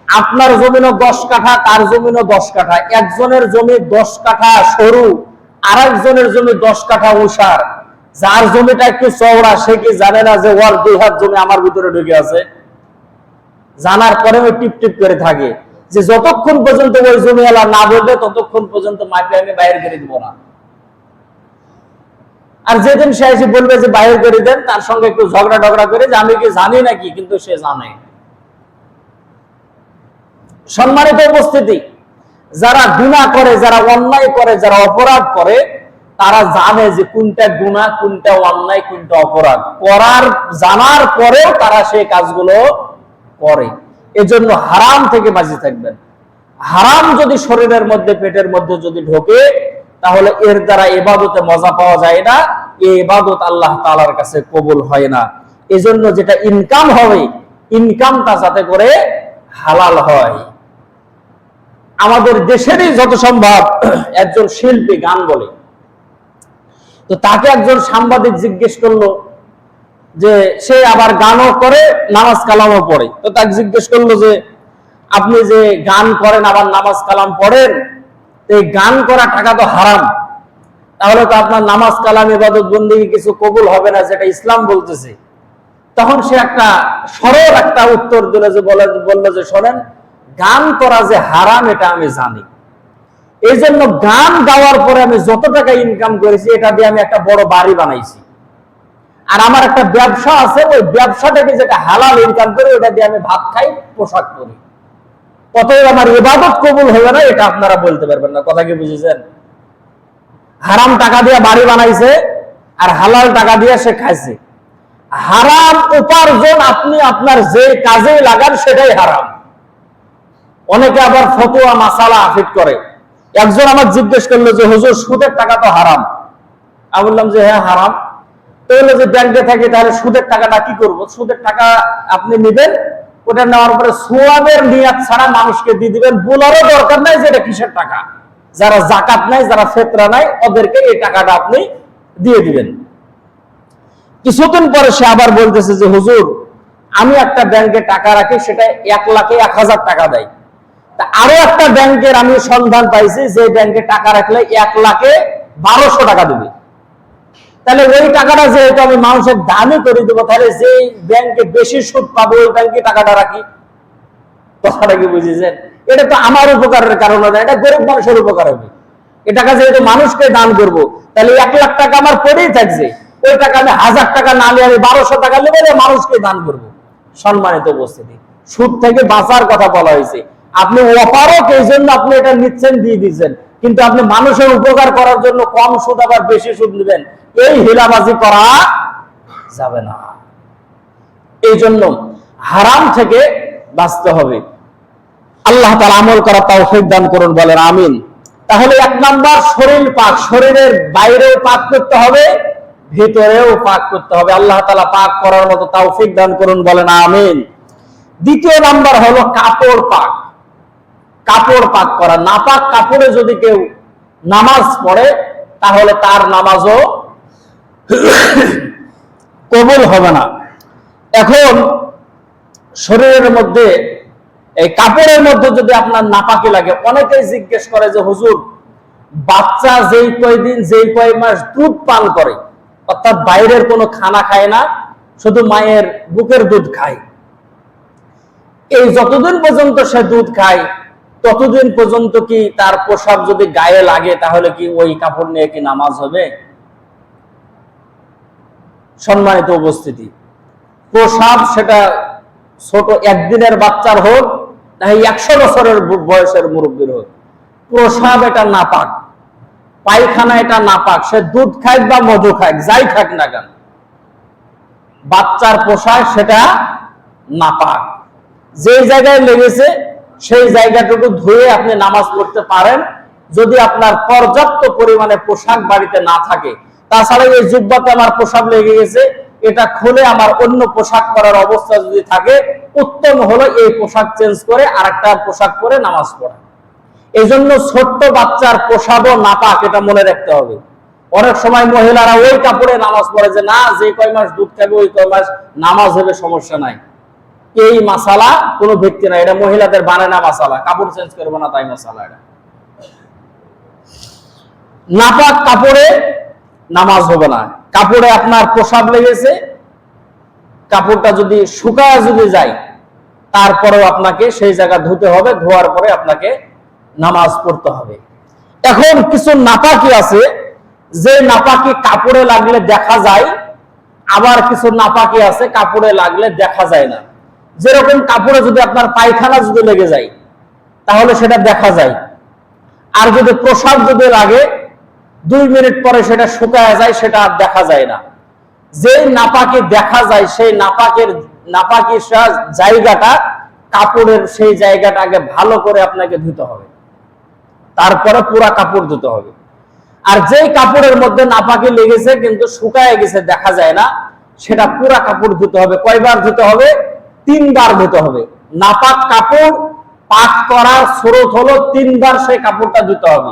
আপনার জমিনও 10 কাঠা, তার জমিনও 10 কাঠা। একজনের জমি 10 কাঠা সরু, আর একজনের জমি 10 কাঠা উষার। যার জমিটা একটু চওড়া সে কি জানে না যে ওর 2 হাত জমি আমার ভিতরে ঢুকে আছে? জানার পরেও টিপ টিপ করে থাকে যে যতক্ষণ পর্যন্ত ওই জমিওয়ালা না বলবে ততক্ষণ পর্যন্ত মাকে আমি বাইরে করে দিব না। আর যেদিন সে এসে বলবে যে বাইরে করে দেন, তার সঙ্গে একটু ঝগড়া টগড়া করে যে আমি কি জানি নাকি, কিন্তু সে জানে। সম্মানিত উপস্থিতি, যারা গুনাহ করে, যারা অন্যায় করে, যারা অপরাধ করে, তারা জানে যে কোনটা গুনাহ, কোনটা অন্যায়, কোনটা অপরাধ। করার জানার পরেও তারা সেই কাজগুলো করে। এজন্য হারাম থেকে বাঁচে থাকবেন। হারাম যদি শরীরের মধ্যে, পেটের মধ্যে যদি ঢোকে তাহলে এর দ্বারা ইবাদতে মজা পাওয়া যায় না, এই ইবাদত আল্লাহ তাআলার কাছে কবুল হয় না। এজন্য যেটা ইনকাম হবে, ইনকামটা যাতে করে হালাল হয়। আমাদের দেশেরই যত সম্ভব একজন শিল্পী গান বলে, তো তাকে একজন সাংবাদিক জিজ্ঞেস করলো যে সে আবার গানও করে নামাজ কালামও পড়ে, তো তাকে জিজ্ঞেস করলো যে আপনি যে গান করেন আবার নামাজ কালাম পড়েন, এই গান করা টাকা তো হারাম, তাহলে তো আপনার নামাজ কালাম ইবাদত বন্দেগী কিছু কবুল হবে না, যেটা ইসলাম বলতেছে। তখন সে একটা সরল একটা উত্তর দিল, যে বললো যে শোনেন, গান করা যে হারাম এটা আমি জানি, এই জন্য গান গাওয়ার পরে আমি যত টাকা ইনকাম করেছি এটা দিয়ে আমি একটা বড় বাড়ি বানাইছি, আর আমার একটা ব্যবসা আছে, ওই ব্যবসাটাকে যেটা হালাল ইনকাম করে ওটা দিয়ে আমি ভাত খাই, পোশাক করি, অতএব আমার ইবাদত কবুল হবে না, এটা আপনারা বলতে পারবেন না। কথা কি বুঝেছেন? হারাম টাকা দিয়ে বাড়ি বানাইছে আর হালাল টাকা দিয়ে সে খাইছে। হারাম উপার্জন আপনি আপনার যে কাজে লাগান সেটাই হারাম। অনেকে আবার ফতোয়া মাসালা ফিট করে। একজন আমার জিজ্ঞেস করলো যে হুজুর সুদের টাকা তো হারাম, আমি বললাম যে হ্যাঁ হারাম। তো বললো যে ব্যাংকে থাকে, তাহলে সুদের টাকাটা কি করব? সুদের টাকা আপনি নেবেন, ওটা নেওয়ার পরে সোয়াবের নিয়াত ছাড়া মানুষকে দিয়ে দিবেন, বলারও দরকার নাই যে এটা কিসের টাকা। যারা জাকাত নাই, যারা ফিতরা নাই, ওদেরকে এই টাকাটা আপনি দিয়ে দিবেন। কিছুদিন পরে সে আবার বলতেছে যে হুজুর আমি একটা ব্যাংকে টাকা রাখি, সেটা 1 লাখে 1000 টাকা দেয়। তা আরো একটা ব্যাংকের আমি সন্ধান পাইছি যে ব্যাংকে টাকা রাখলে 1 লাখে 1200 টাকা দিবে। তাহলে ওই টাকাটা যেহেতু আমি মানুষের দানই করে দেবো, তাহলে যে ব্যাংকে বেশি সুদ পাবো ওই ব্যাংকে টাকাটা রাখি। কথাটা কি বুঝেছেন? এটা তো আমার উপকারের কারণ না, এটা গরিব মানুষের উপকার হবে। এই টাকা যেহেতু মানুষকে দান করব, তাহলে 1 লাখ টাকা আমার পড়েই থাকছে, ওই টাকা আমি 1000 টাকা না নিয়ে আমি 1200 টাকা নেবো, মানুষকে দান করব। সম্মানিত উপস্থিতি, সুদ থেকে বাঁচার কথা বলা হয়েছে। আপনি অপারক, এই জন্য আপনি এটা নিচ্ছেন, দিয়ে দিচ্ছেন, কিন্তু আপনি মানুষের উপকার করার জন্য কম সুদ আবার বেশি সুদ নেবেন, এই হিলাবাজি করা যাবে না। এই জন্য হারাম থেকে বাঁচতে হবে। আল্লাহ তাআলা আমল করা তৌফিক দান করুন, বলেন আমিন। তাহলে 1 নাম্বার শরীর পাক, শরীরের বাইরেও পাক করতে হবে, ভিতরেও পাক করতে হবে। আল্লাহ তাআলা পাক করার মতো তৌফিক দান করুন, বলেন আমিন। 2 নাম্বার হলো কাপড় পাক। কাপড় পাক করা, নাপাক কাপড়ে যদি কেউ নামাজ পড়ে তাহলে তার নামাজও কবুল হবে না। এখন শরীরের মধ্যে এই কাপড়ের মধ্যে যদি আপনার নাপাকি লাগে, অনেকেই জিজ্ঞেস করে যে হুজুর বাচ্চা যেই কয়দিন যেই কয় মাস দুধ পান করে, অর্থাৎ বাইরের কোনো খানা খায় না, শুধু মায়ের বুকের দুধ খায়, এই যতদিন পর্যন্ত সে দুধ খায় ততদিন পর্যন্ত কি তার পোশাক যদি গায়ে লাগে তাহলে কি ওই কাপড় নিয়ে কি নামাজ হবে? সম্মানিত উপস্থিতি, প্রসাব সেটা ছোট একদিনের বাচ্চার হোক না 100 বছরের বয়সের মুরব্বীর হোক, প্রসাব এটা নাপাক, পায়খানা এটা নাপাক, সে দুধ খায় বা মধু খায়, যাই খাক না কেন, বাচ্চার পোশাক সেটা নাপাক। যে জায়গায় লেগেছে সেই জায়গাটুকু ধুয়ে আপনি নামাজ পড়তে পারেন, যদি আপনার পর্যাপ্ত পরিমাণে পোশাক বাড়িতে না থাকে। তাছাড়া এই জুব্বাতে আমার পোশাক লেগে গেছে, এটা খুলে আমার অন্য পোশাক পরার অবস্থা যদি থাকে, উত্তম হলো এই পোশাক চেঞ্জ করে আরেকটা পোশাক পরে নামাজ পড়া। এই জন্য ছোট্ট বাচ্চার পোশাকও নাপাক, এটা মনে রাখতে হবে। অনেক সময় মহিলারা ওই কাপড়ে নামাজ পড়ে যে না, যে কয় মাস দুধ খাবে ওই কয় মাস নামাজ হবে, সমস্যা নাই। এই মাসালা কোনো ভিত্তি নাই, এটা মহিলাদের বানানো মাসালা, কাপড় চেঞ্জ করবে না তাই মাসালা। এটা নাপাক কাপড়ে নামাজ হবে না। কাপড়ে আপনার প্রসাব লেগেছে, কাপড়টা যদি শুকায় যদি যায় তারপরেও আপনাকে সেই জায়গা ধুতে হবে, ধোয়ার পরে আপনাকে নামাজ পড়তে হবে। এখন কিছু নাপাকি আছে যে নাপাকি কাপড়ে লাগলে দেখা যায়, আবার কিছু নাপাকি আছে কাপড়ে লাগলে দেখা যায় না। যেরকম কাপড়ে যদি আপনার পায়খানা যদি লেগে যায় তাহলে সেটা দেখা যায়, আর যদি প্রসাব যদি লাগে 2 মিনিট পরে সেটা শুকায় যায়, সেটা আর দেখা যায় না। যে নাপাকি দেখা যায় সেই নাপাকি জায়গাটা, কাপড়ের সেই জায়গাটা আগে ভালো করে আপনাকে ধুতে হবে, তারপরে পুরা কাপড় ধুতে হবে। আর যেই কাপড়ের মধ্যে নাপাকি লেগেছে কিন্তু শুকায় গেছে দেখা যায় না, সেটা পুরা কাপড় ধুতে হবে। কয়বার ধুতে হবে? 3 বার ধুতে হবে। নাপাক কাপড় পাক করার স্রোত হলো 3 বার সেই কাপড়টা ধুতে হবে।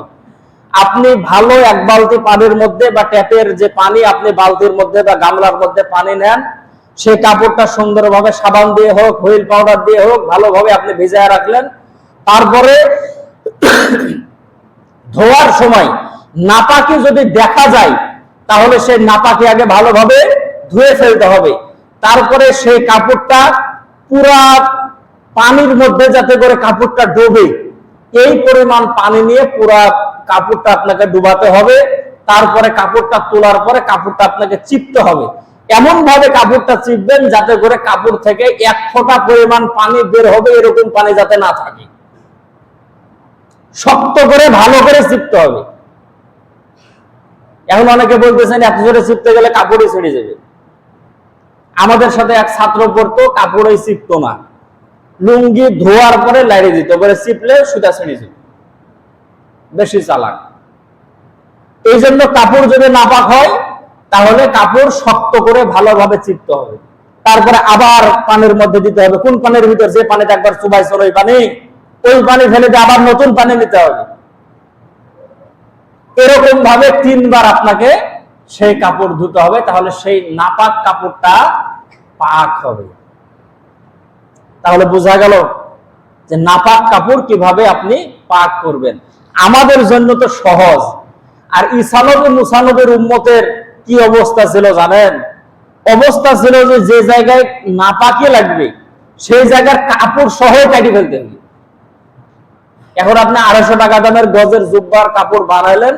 আপনি ভালো 1 বালতি পানির মধ্যে বা ট্যাপের যে পানি আপনি বালতির মধ্যে বা গামলার মধ্যে পানি নেন, সেই কাপড়টা সুন্দরভাবে সাবান দিয়ে হোক, হুইল পাউডার দিয়ে হোক, ভালোভাবে আপনি ভিজায় রাখলেন। তারপরে ধোয়ার সময় নাপাকি যদি দেখা যায়, তাহলে সেই নাপাকি আগে ভালোভাবে ধুয়ে ফেলতে হবে। তারপরে সেই কাপড়টা পুরা পানির মধ্যে যাতে করে কাপড়টা ডোবে, এই পরিমাণ পানি নিয়ে পুরা কাপড়টা আপনাকে ডুবাতে হবে। তারপরে কাপড়টা তোলার পরে কাপড়টা আপনাকে চিপতে হবে। এমন ভাবে কাপড়টা চিপবেন যাতে করে কাপড় থেকে 1 ফোঁটা পরিমাণ পানি বের হবে, এরকম পানি যাতে না থাকে। শক্ত করে ভালো করে চিপতে হবে। এখন অনেকে বলতেছেন এত জোরে চিপতে গেলে কাপড়ই ছিঁড়ে যাবে। আমাদের সাথে এক ছাত্র পড়তো, কাপড়ই চিপতো না, লুঙ্গি ধোয়ার পরে লাইড়ে দিত, পরে চিপলে সুতা ছিঁড়ে যেত। বেশি চালাক। এই জন্য কাপড় যদি নাপাক হয়, তাহলে কাপড় শক্ত করে ভালোভাবে চিপতে হবে। তারপরে আবার পানির মধ্যে দিতে হবে। কোন পানির ভিতর? যে পানিটা একবার চুবাইছিল ওই পানি, ওই পানি ফেলে দিয়ে আবার নতুন পানি নিতে হবে। এরকম ভাবে 3 বার আপনাকে সেই কাপড় ধুতে হবে, তাহলে সেই নাপাক কাপড়টা পাক হবে। তাহলে বোঝা গেল যে নাপাক কাপড় কিভাবে আপনি পাক করবেন। আমাদের জন্য তো সহজ। আর ঈসা-নবী মুসা-নবীর উম্মতের কি অবস্থা ছিল জানেন? অবস্থা ছিল যে যে জায়গায় নাপাকি লাগবে সেই জায়গার কাপড় সহ কাটি ফেলতে হবে। এখন আপনি 250 টাকা দামের গজের জুব্বার কাপড় বানাইলেন,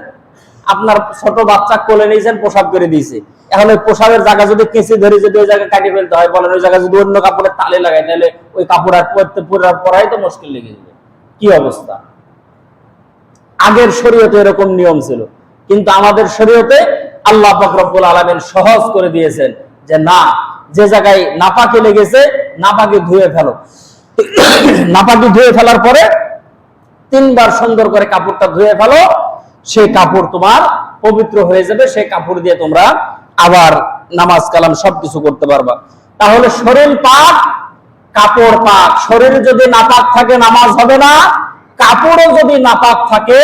আপনার ছোট বাচ্চা কোলে নিয়েছেন, পোশাক করে দিয়েছে। এখন ওই পোশাকের জায়গা যদি কেঁচি ধরে যদি ওই জায়গায় কাটি ফেলতে হয়, বলেন ওই জায়গায় যদি অন্য কাপড়ের তালে লাগাই, তাহলে ওই কাপড় আর পরাই তো মুশকিল লেগে যাবে। কি অবস্থা! আগের শরীয়তে এরকম নিয়ম ছিল, কিন্তু আমাদের শরীয়তে আল্লাহ পাক রব্বুল আলামিন সহজ করে দিয়েছেন যে না, যে জায়গায় নাপাকি লেগেছে নাপাকি ধুয়ে ফেলো। নাপাকি ধুয়ে ফেলার পরে 3 বার সুন্দর করে কাপড়টা ধুয়ে ফেলো, সেই কাপড় তোমার পবিত্র হয়ে যাবে। সেই কাপড় দিয়ে তোমরা আবার নামাজ কালাম সবকিছু করতে পারবা। তাহলে শরীর পাক, কাপড় পাক। শরীর যদি নাপাক থাকে নামাজ হবে না, কাপড়ও যদি নাপাক থাকে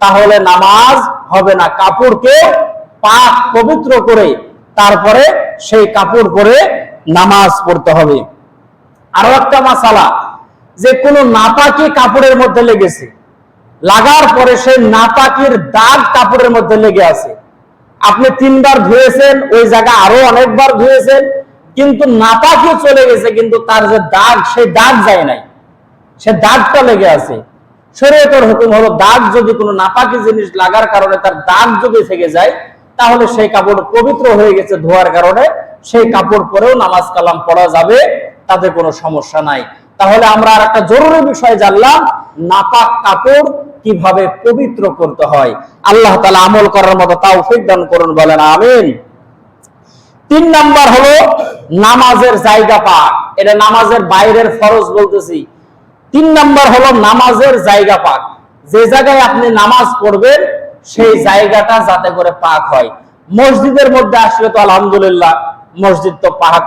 তাহলে নামাজ হবে না। কাপড়কে পাক পবিত্র করে তারপরে সেই কাপড় পরে নামাজ পড়তে হবে। আরো একটা মাসালা, যে কোনো নাপাকি কাপড়ের মধ্যে লেগেছে, লাগার পরে সেই নাপাকির দাগ কাপড়ের মধ্যে লেগে আছে। আপনি 3 বার ধুয়েছেন, ওই জায়গা আরো অনেকবার ধুয়েছেন, কিন্তু নাপাকি চলে গেছে, কিন্তু তার যে দাগ, সেই দাগ যায় নাই, সে দাগটা লেগে আছে। শরীয়তের হুকুম হলো দাগ যদি কোনো নাপাকি জিনিস লাগার কারণে তার দাগ যদি থেকে যায়, তাহলে সেই কাপড় পবিত্র হয়ে গেছে ধোয়ার কারণে, সেই কাপড় পরেও নামাজ কালাম পড়া যাবে, তাতে কোনো সমস্যা নাই। তাহলে আমরা আর একটা জরুরি বিষয় জানলাম, নাপাক কাপড় কিভাবে পবিত্র করতে হয়। আল্লাহ তাআলা আমল করার মতো তৌফিক দান করুন, বলেন আমিন। 3 নাম্বার হলো নামাজের জায়গা পাক। এটা নামাজের বাইরের ফরজ বলতেছি। 3 নাম্বার হলো নামাজের জায়গা পাক। যে জায়গায় আপনি নামাজ পড়বেন সেই জায়গাটা যাতে করে পাক হয়। মসজিদের মধ্যে আসলে তো আলহামদুলিল্লাহ, মসজিদ তো পাক,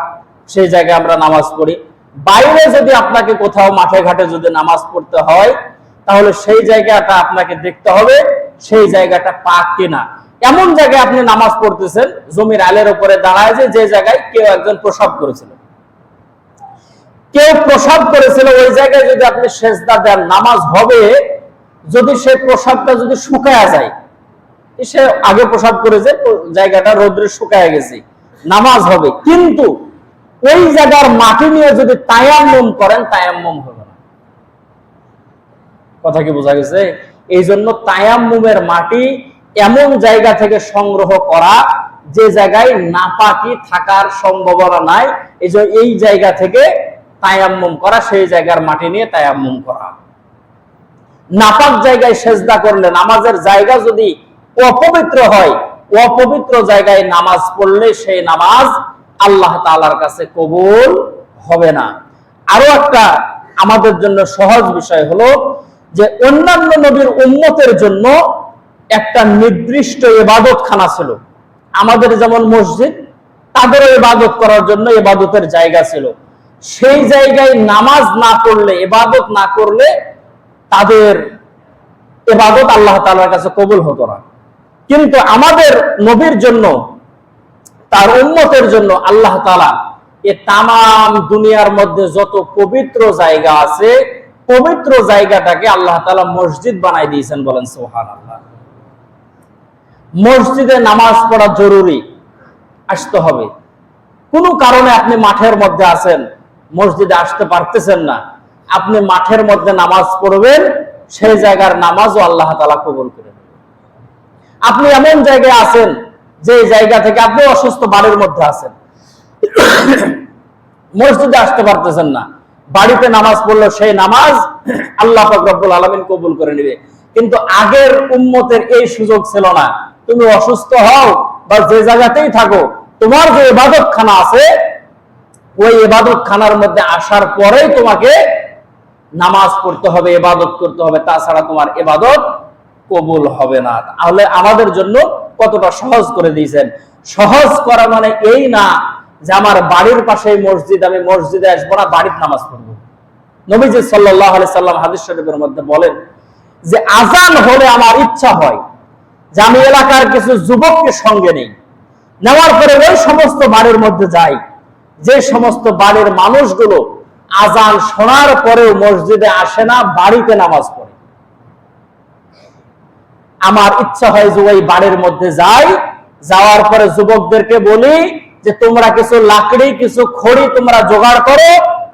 সেই জায়গায় আমরা নামাজ পড়ি। বাইরে যদি আপনাকে কোথাও মাঠে ঘাটে যদি নামাজ পড়তে হয়, তাহলে সেই জায়গাটা আপনাকে দেখতে হবে সেই জায়গাটা পাক কিনা। এমন জায়গায় আপনি নামাজ পড়তেছেন, জমির আলের উপরে দাঁড়ায়, যে জায়গায় কেউ একজন প্রসাব করেছিল, ওই জায়গায় যদি আপনি সেজদা দেন, নামাজ হবে। যদি সে প্রসাবটা যদি শুকায়া যায়, সে আগে প্রসাব করেছে, জায়গাটা রোদ্রে শুকায় গেছে, নামাজ হবে। কিন্তু ওই জায়গার মাটি নিয়ে যদি তায়াম্মুম করেন, তায়াম্মুম হবে না। কথা কি বোঝা গেছে? এই জন্য তায়াম্মুমের মাটি এমন জায়গা থেকে সংগ্রহ করা যে জায়গায় নাপাকি থাকার সম্ভাবনা নাই, এই জায়গা থেকে তায়াম্মুম করা, সেই জায়গার মাটি নিয়ে তায়াম্মুম করা। নাপাক জায়গায় সেজদা করলে, নামাজের জায়গা যদি অপবিত্র হয়, অপবিত্র জায়গায় নামাজ পড়লে সেই নামাজ আল্লাহ তাআলার কাছে কবুল হবে না। আরো একটা আমাদের জন্য সহজ বিষয় হলো যে অন্যান্য নবীর উম্মতের জন্য একটা নির্দিষ্ট ইবাদতখানা ছিল। আমাদের যেমন মসজিদ, তাদেরও ইবাদত করার জন্য ইবাদতের জায়গা ছিল। সেই জায়গায় নামাজ না পড়লে, ইবাদত না করলে তাদের ইবাদত আল্লাহ তাআলার কাছে কবুল হতো না। কিন্তু আমাদের নবীর জন্য, তার উম্মতের জন্য আল্লাহ তাআলা এই তামাম দুনিয়ার মধ্যে যত পবিত্র জায়গা আছে, পবিত্র জায়গাটাকে আল্লাহ তাআলা মসজিদ বানাই দিয়েছেন। বলেন সুবহানাল্লাহ। মসজিদে নামাজ পড়া জরুরি, আসতে হবে। কোনো কারণে আপনি মাঠের মধ্যে আছেন, মসজিদে আসতে পারতেছেন না, আপনি মাঠের মধ্যে নামাজ পড়বেন, সেই জায়গার নামাজও আল্লাহ তাআলা কবুল করে নেবেন। আপনি এমন জায়গায় আছেন যে জায়গা থেকে আপনি অসুস্থ, বাড়ির মধ্যে আছেন, মসজিদে আসতে পারতেছেন না, বাড়িতে নামাজ পড়লে সেই নামাজ আল্লাহ পাক রব্বুল আলামিন কবুল করে নেবে। কিন্তু আগের উম্মতের এই সুযোগ ছিল না। তুমি অসুস্থ হও বা যে জায়গাতেই থাকো, তোমার যে ইবাদতখানা আছে, ওই ইবাদতখানার মধ্যে আসার পরেই তোমাকে নামাজ পড়তে হবে, ইবাদত করতে হবে, তাছাড়া তোমার ইবাদত কবুল হবে না। তাহলে আমাদের জন্য কতটা সহজ করে দিয়েছেন। সহজ করা মানে এই না যে আমার বাড়ির পাশে মসজিদ, আমি মসজিদে আসবো না, বাড়িতে নামাজ পড়বো। নবীজি সাল্লাল্লাহু আলাইহি সাল্লাম হাদিস শরীফের মধ্যে বলেন যে আযান হলে আমার ইচ্ছা হয় যে আমি এলাকার কিছু যুবককে সঙ্গে নেই, নেওয়ার পরে ওই সমস্ত বাড়ির মধ্যে যাই, যে সমস্ত বাড়ির মানুষগুলো আযান শোনার পরেও মসজিদে আসে না, বাড়িতে নামাজ পড়ে। আমার ইচ্ছা হয় যে ওই বাড়ির মধ্যে যাই, যাওয়ার পরে যুবকদেরকে বলি যে তোমরা কিছু লাকড়ি, কিছু খড়ি তোমরা জোগাড় করো,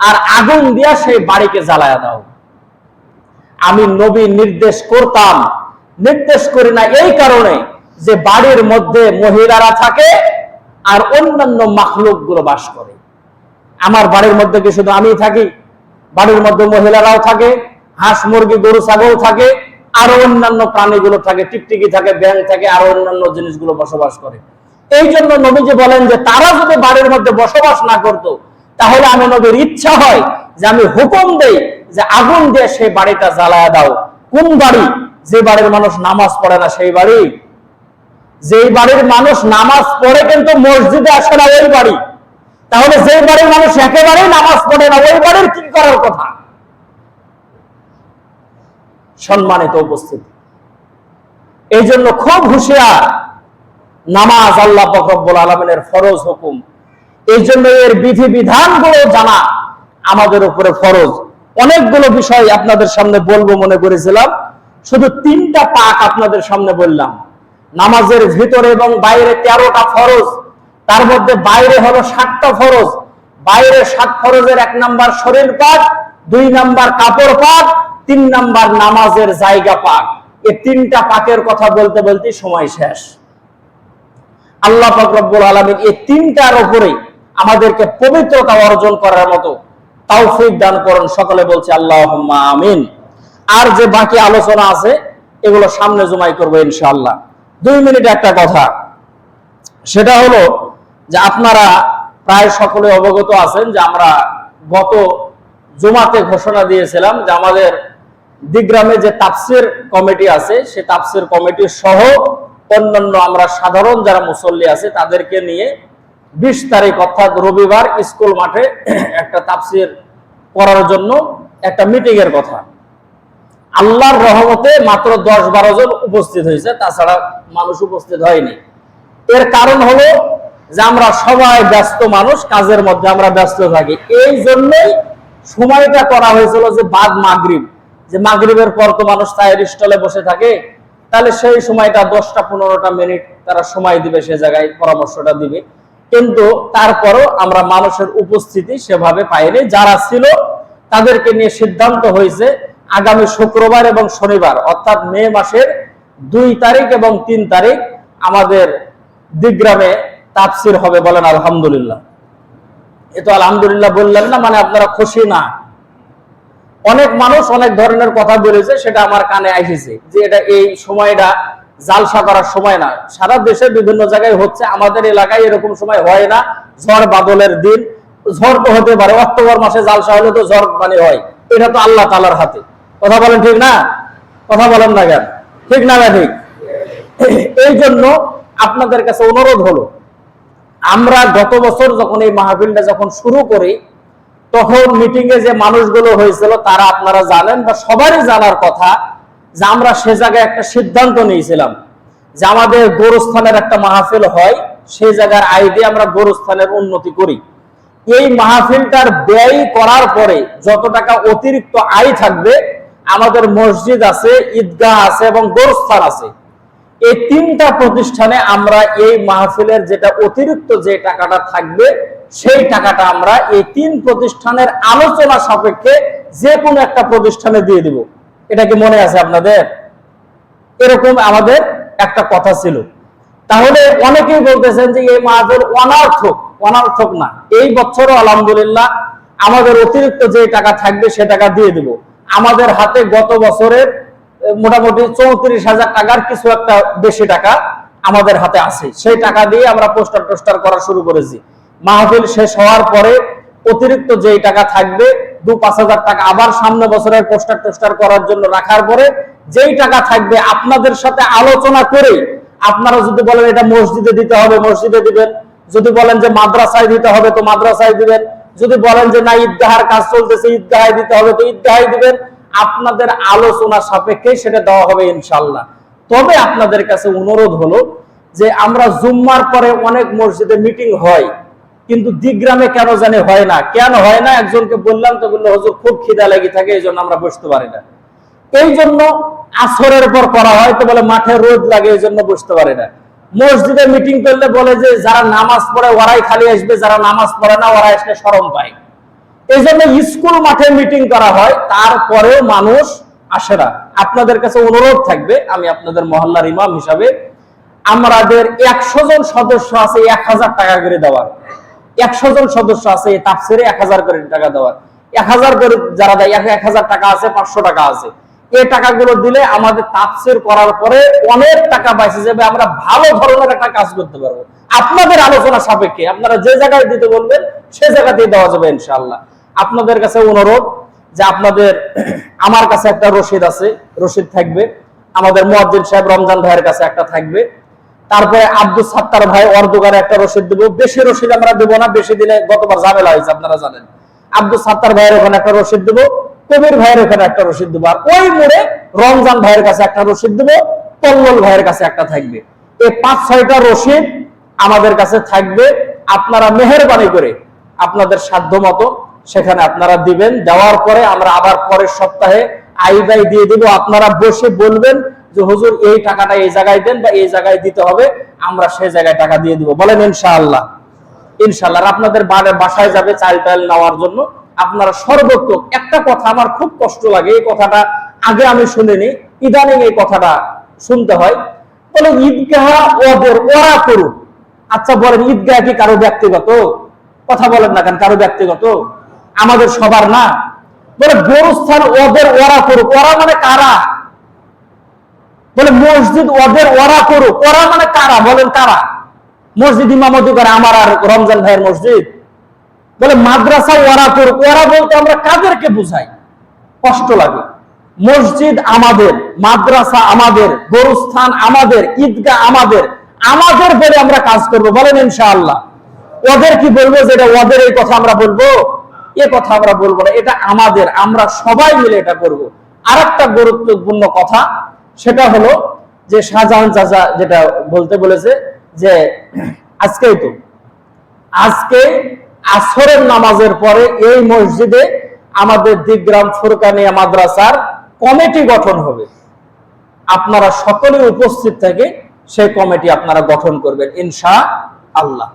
আর আগুন দিয়া সেই বাড়িকে জ্বালায়া দাও। আমি নবী নির্দেশ করতাম, নির্দেশ করি না এই কারণে যে বাড়ির মধ্যে মহিলারা থাকে আর অন্যান্য মাখলুক গুলো বাস করে। আমার বাড়ির মধ্যে কি শুধু আমি থাকি? বাড়ির মধ্যে মহিলারাও থাকে, হাঁস মুরগি গরু ছাগল থাকে, আরো অন্যান্য প্রাণীগুলো থাকে, টিকটিকি থাকে, ব্যাঙ থাকে, আরো অন্যান্য জিনিসগুলো বসবাস করে। এই জন্য নবীজি বলেন যে তারা যদি বাড়ির মধ্যে বসবাস না করতো, তাহলে আমি নবীর ইচ্ছা হয় যে আমি হুকুম দেই যে আগুন দিয়ে সেই বাড়িটা জ্বালায়া দাও। কোন বাড়ি? যে বাড়ির মানুষ নামাজ পড়ে না সেই বাড়ি। যেই বাড়ির মানুষ নামাজ পড়ে কিন্তু মসজিদে আসে না, ওই বাড়ি। তাহলে যে বাড়ির মানুষ একেবারেই নামাজ পড়ে না, ওই বাড়ির কি করার কথা? সম্মানিত উপস্থিতি, এই জন্য খুব হুঁশিয়ার, নামাজ আল্লাহ পাক রব্বুল আলামিনের ফরজ হুকুম। এই জন্য এর বিধি বিধানগুলো জানা আমাদের উপরে ফরজ। অনেকগুলো বিষয় আপনাদের সামনে বলবো মনে করেছিলাম, শুধু 3টা পাক আপনাদের সামনে বললাম। নামাজের ভিতরে এবং বাইরে 13টা ফরজ, তার মধ্যে বাইরে হলো 7টা ফরজ। বাইরে 7 ফরজের 1 নাম্বার শরীর পাক, 2 নাম্বার কাপড় পাক, 3 নাম্বার নামাজের জায়গা পাক। এই 3টা পাকের কথা বলতে বলতে সময় শেষ। আল্লাহ পাক রব্বুল আলামিন এই 3টার উপরে আমাদেরকে পবিত্রতা অর্জন করার মতো তৌফিক দান করুন। সকলে বলছে আল্লাহুম্মা আমিন। আর যে বাকি আলোচনা আছে এগুলো সামনে জমাই করবো ইনশাআল্লাহ। 2 মিনিট একটা কথা, সেটা হলো যে আপনারা প্রায় সকলে অবগত আছেন যে আমরা গত জুমাতে ঘোষণা দিয়েছিলাম যে আমাদের দিগ্রামে যে তাফসীর কমিটি আছে, সে তাফসীর কমিটি সহ অন্যান্য আমরা সাধারণ যারা মুসল্লি আছে তাদেরকে নিয়ে 20 তারিখ অর্থাৎ রবিবার স্কুল মাঠে একটা তাফসীর করার জন্য একটা মিটিং এর কথা। আল্লাহর রহমতে মাত্র 10-12 জন উপস্থিত হয়েছে, তাছাড়া মানুষ উপস্থিত হয়নি। এর কারণ হলো যে আমরা সবাই ব্যস্ত মানুষ, কাজের মধ্যে আমরা ব্যস্ত থাকি। এই জন্যই সময়টা করা হয়েছিল যে বাদ মাগরিব, যে মাগরিবের পর তো মানুষ চায়ের স্টলে বসে থাকে, তাহলে সেই সময়টা 10-15টা মিনিট তারা সময় দিবে, সে জায়গায় পরামর্শটা দিবে। কিন্তু তারপরও আমরা মানুষের উপস্থিতি সেভাবে পাইনি। যারা ছিল তাদেরকে নিয়ে সিদ্ধান্ত হয়েছে আগামী শুক্রবার এবং শনিবার অর্থাৎ মে মাসের 2 তারিখ এবং 3 তারিখ আমাদের দিগ্রামে তাফসীর হবে। বলেন আলহামদুলিল্লাহ। এ তো আলহামদুলিল্লাহ বললেন না মানে আপনারা খুশি না? অনেক মানুষ অনেক ধরনের কথা বলেছে, সেটা আমার কানে এসেছে যে এটা এই সময়টা জালসা করার সময় না। সারা দেশে বিভিন্ন জায়গায় হচ্ছে, আমাদের এলাকায় এরকম সময় হয় না। ঝড় বাদলের দিন, ঝড় তো হতে পারে, অক্টোবর মাসে জালসা হলে তো ঝড় মানে হয়, এটা তো আল্লাহ তাআলার হাতে। কথা বলেন ঠিক না? কথা বলেন না কেন? ঠিক না ঠিক? এই জন্য আপনাদের কাছে অনুরোধ হলো আমরা গত বছর যখন এই মাহফিলটা যখন শুরু করি, তখন মিটিং এ যে মানুষগুলো হয়েছিল তারা আপনারা জানেন বা সবারই জানার কথা যে আমরা সে জায়গায় একটা সিদ্ধান্ত নিয়েছিলাম যে আমাদের গোরস্থানের একটা মাহফিল হয়, সেই জায়গার আয় দিয়ে আমরা গোরস্থানের উন্নতি করি। এই মাহফিলটার ব্যয় করার পরে যত টাকা অতিরিক্ত আয় থাকবে, আমাদের মসজিদ আছে, ঈদগাহ আছে এবং গোরস্থান আছে, এই তিনটা প্রতিষ্ঠানে আমরা এই মাহফিলের যেটা অতিরিক্ত যে টাকাটা থাকবে সেই টাকাটা আমরা এই তিন প্রতিষ্ঠানের আলোচনা সাপেক্ষে যে কোনো একটা প্রতিষ্ঠানে দিয়ে দিব। এটা কি মনে আছে আপনাদের? এরকম আমাদের একটা কথা ছিল। তাহলে অনেকেই বলতেছেন যে এই মাহফিল অনর্থক। অনর্থক না, এই বছরও আলহামদুলিল্লাহ আমাদের অতিরিক্ত যে টাকা থাকবে সে টাকা দিয়ে দিব। আমাদের হাতে গত বছরের মোটামুটি 34,000 টাকার কিছু একটা বেশি টাকা আমাদের হাতে আছে, সেই টাকা দিয়ে আমরা পোস্টার করা শুরু করেছি। মাহফিল শেষ হওয়ার পরে অতিরিক্ত যেই টাকা থাকবে 2-5,000 টাকা আবার সামনে বছরের পোস্টার করার জন্য রাখার পরে যেই টাকা থাকবে আপনাদের সাথে আলোচনা করে, আপনারা যদি বলেন এটা মসজিদে দিতে হবে মসজিদে দিবেন, যদি বলেন যে মাদ্রাসায় দিতে হবে তো মাদ্রাসায় দিবেন, যদি বলেন যে না ঈদগাহের কাজ চলতেছে ঈদগাহে দিতে হবে তো ঈদগাহে দিবেন। আপনাদের আলোচনা সাপেক্ষে সেটা দেওয়া হবে ইনশাআল্লাহ। তবে আপনাদের কাছে অনুরোধ হলো যে আমরা জুম্মার পরে অনেক মসজিদে মিটিং হয়, কিন্তু দিগ্রামে কেন জানি হয় না। কেন হয় না? একজনকে বললাম তো বললো হুজুর খুব খিদা লেগে থাকে, এই জন্য আমরা বসতে পারি না। এই জন্য আসরের পর করা হয়, তো বলে মাঠে রোদ লাগে এই জন্য বসতে পারি না। মসজিদে মিটিং করলে বলে যে যারা নামাজ পড়ে ওরাই খালি আসবে, যারা নামাজ পড়ে না ওরা আসলে শরম পায়। এই জন্য স্কুল মাঠে মিটিং করা হয়, তারপরেও মানুষ আসে না। আপনাদের কাছে অনুরোধ থাকবে, আমি আপনাদের মহল্লার ইমাম হিসাবে, আমাদের 100 জন সদস্য আছে 1000 টাকা করে দেওয়ার। 100 জন সদস্য আছে এই তাফসিরে 1000 করে টাকা দেওয়ার। 1000 করে যারা দেয়, 1000 টাকা আছে, 500 টাকা আছে, এই টাকাগুলো দিলে আমাদের তাফসির করার পরে অনেক টাকা বাঁচে যাবে, আমরা ভালো ধরনের একটা কাজ করতে পারবো। আপনাদের আলোচনা সাপেক্ষে আপনারা যে জায়গায় দিতে বলবেন সে জায়গাতেই দেওয়া যাবে ইনশাআল্লাহ। আপনাদের কাছে অনুরোধ যে আপনাদের আমার কাছে একটা রসিদ আছে, রসিদ থাকবে। আমাদের মুয়াজ্জিন সাহেব রমজান ভাইয়ের কাছে একটা থাকবে। তারপরে আব্দুল সাত্তার ভাই অর্ধগারে একটা রসিদ দেবো। বেশি রসিদ আমরা দেবো না, বেশি দিলে গতবার ঝামেলা হয়েছে আপনারা জানেন। আব্দুল সাত্তার ভাইয়ের ওখানে একটা রসিদ দেবো, কবির ভাইয়ের ওখানে একটা রসিদ দেবো, আর ওই মোড়ে রমজান ভাইয়ের কাছে একটা রসিদ দেবো, তল্লল ভাইয়ের কাছে একটা থাকবে। এই 5-6টা রসিদ আমাদের কাছে থাকবে। আপনারা মেহেরবানি করে আপনাদের সাধ্য মতো সেখানে আপনারা দিবেন। দেওয়ার পরে আমরা আবার পরের সপ্তাহে আই বাই দিয়ে দিব। আপনারা বসে বলবেন যে হুজুর এই টাকাটা এই জায়গায় দেন বা এই জায়গায় দিতে হবে, আমরা সেই জায়গায় টাকা দিয়ে দিব। বলেন ইনশাআল্লাহ। ইনশাআল্লাহ। আপনাদের বাসায় যাবে চাল টাল নেওয়ার জন্য। আপনারা সর্বোত্তম একটা কথা আমার খুব কষ্ট লাগে, এই কথাটা আগে আমি শুনিনি, ইদানিং এই কথাটা শুনতে হয়। বলে ঈদগাহ ওদের ওরা করুক। আচ্ছা বলেন ঈদগাহ কি কারো ব্যক্তিগত? কথা বলেন না কেন, কারো ব্যক্তিগত? আমাদের সবার না? বলে গোরস্থান ওদের ওরা করুক। ওরা মানে কারা? বলে মসজিদ ওদের ওরা করুক। ওরা মানে কারা? বলেন কারা? মসজিদ ইমামতি করে আমার আর রমজান ভাইয়ের মসজিদ? বলে মাদ্রাসা ওরা করুক। ওরা বলতে আমরা কাদেরকে বুঝাই? কষ্ট লাগে। মসজিদ আমাদের, মাদ্রাসা আমাদের, গোরস্থান আমাদের, ঈদগাহ আমাদের, আমাদের বলে আমরা কাজ করব। বলেন ইনশাআল্লাহ। ওদের কি বলবো যে এটা ওদের, এই কথা আমরা বলবো? এ কথা আমরা বলবো না, এটা আমাদের, আমরা সবাই মিলে এটা করব। আরেকটা গুরুত্বপূর্ণ কথা, সেটা হলো যে শাহজাহান চাচা যেটা বলতে বলেছে যে আজকে আসরের নামাজের পরে এই মসজিদে আমাদের দিগ্রাম ফুরকানিয়া মাদ্রাসার কমিটি গঠন হবে। আপনারা সকলে উপস্থিত থেকে সেই কমিটি আপনারা গঠন করবেন ইনশাআল্লাহ।